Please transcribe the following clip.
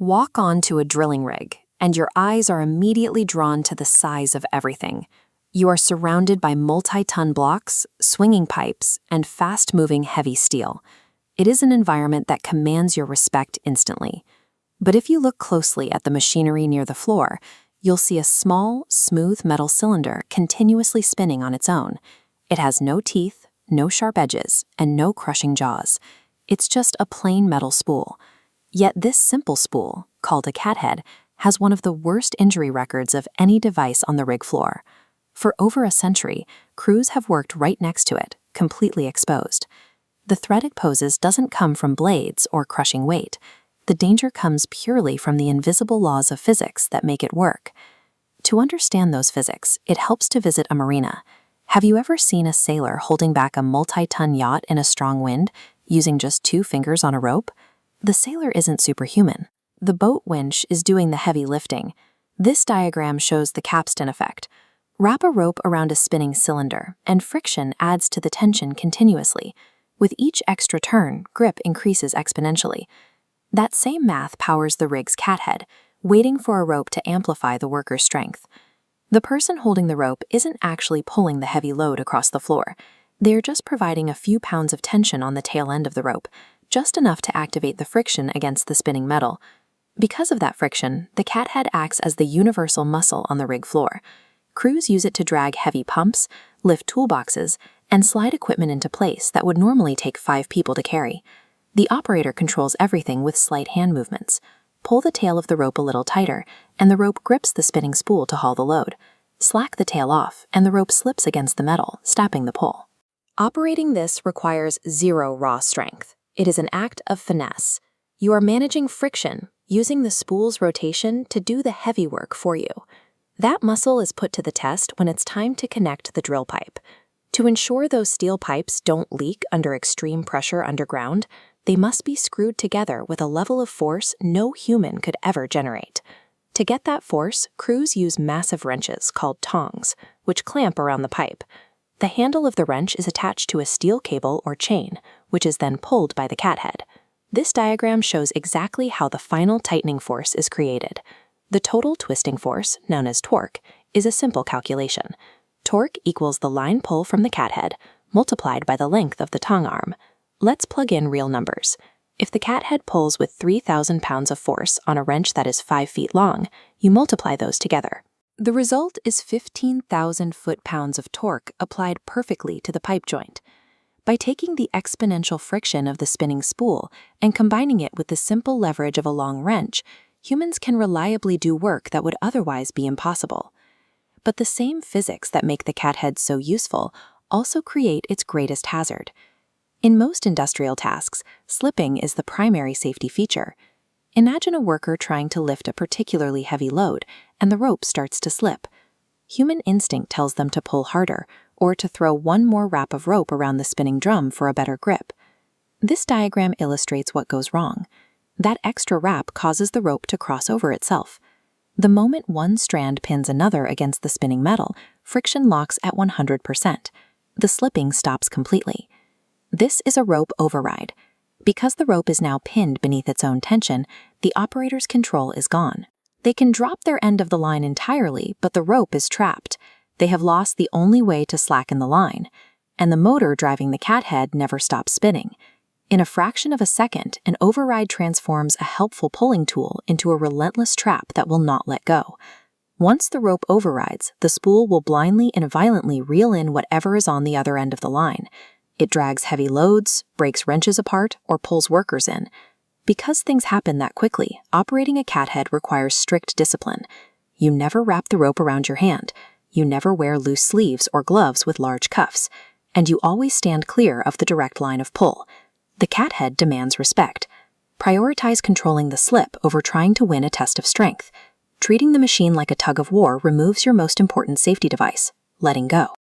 Walk onto a drilling rig, and your eyes are immediately drawn to the size of everything. You are surrounded by multi-ton blocks, swinging pipes, and fast-moving heavy steel. It is an environment that commands your respect instantly. But if you look closely at the machinery near the floor, you'll see a small, smooth metal cylinder continuously spinning on its own. It has no teeth, no sharp edges, and no crushing jaws. It's just a plain metal spool. Yet this simple spool, called a cathead, has one of the worst injury records of any device on the rig floor. For over a century, crews have worked right next to it, completely exposed. The threat it poses doesn't come from blades or crushing weight. The danger comes purely from the invisible laws of physics that make it work. To understand those physics, it helps to visit a marina. Have you ever seen a sailor holding back a multi-ton yacht in a strong wind, using just 2 fingers on a rope? The sailor isn't superhuman. The boat winch is doing the heavy lifting. This diagram shows the capstan effect. Wrap a rope around a spinning cylinder, and friction adds to the tension continuously. With each extra turn, grip increases exponentially. That same math powers the rig's cathead, waiting for a rope to amplify the worker's strength. The person holding the rope isn't actually pulling the heavy load across the floor. They're just providing a few pounds of tension on the tail end of the rope, just enough to activate the friction against the spinning metal. Because of that friction, the cathead acts as the universal muscle on the rig floor. Crews use it to drag heavy pumps, lift toolboxes, and slide equipment into place that would normally take 5 people to carry. The operator controls everything with slight hand movements. Pull the tail of the rope a little tighter, and the rope grips the spinning spool to haul the load. Slack the tail off, and the rope slips against the metal, stopping the pull. Operating this requires zero raw strength. It is an act of finesse. You are managing friction, using the spool's rotation to do the heavy work for you. That muscle is put to the test when it's time to connect the drill pipe. To ensure those steel pipes don't leak under extreme pressure underground, they must be screwed together with a level of force no human could ever generate. To get that force, crews use massive wrenches called tongs, which clamp around the pipe. The handle of the wrench is attached to a steel cable or chain, which is then pulled by the cathead. This diagram shows exactly how the final tightening force is created. The total twisting force, known as torque, is a simple calculation. Torque equals the line pull from the cathead multiplied by the length of the tongue arm. Let's plug in real numbers. If the cathead pulls with 3,000 pounds of force on a wrench that is 5 feet long, you multiply those together. The result is 15,000 foot-pounds of torque applied perfectly to the pipe joint. By taking the exponential friction of the spinning spool and combining it with the simple leverage of a long wrench, humans can reliably do work that would otherwise be impossible. But the same physics that make the cathead so useful also create its greatest hazard. In most industrial tasks, slipping is the primary safety feature. Imagine a worker trying to lift a particularly heavy load, and the rope starts to slip. Human instinct tells them to pull harder, or to throw one more wrap of rope around the spinning drum for a better grip. This diagram illustrates what goes wrong. That extra wrap causes the rope to cross over itself. The moment one strand pins another against the spinning metal, friction locks at 100%. The slipping stops completely. This is a rope override. Because the rope is now pinned beneath its own tension, the operator's control is gone. They can drop their end of the line entirely, but the rope is trapped. They have lost the only way to slacken the line, and the motor driving the cathead never stops spinning. In a fraction of a second, an override transforms a helpful pulling tool into a relentless trap that will not let go. Once the rope overrides, the spool will blindly and violently reel in whatever is on the other end of the line. It drags heavy loads, breaks wrenches apart, or pulls workers in. Because things happen that quickly, operating a cathead requires strict discipline. You never wrap the rope around your hand. You never wear loose sleeves or gloves with large cuffs. And you always stand clear of the direct line of pull. The cathead demands respect. Prioritize controlling the slip over trying to win a test of strength. Treating the machine like a tug of war removes your most important safety device, letting go.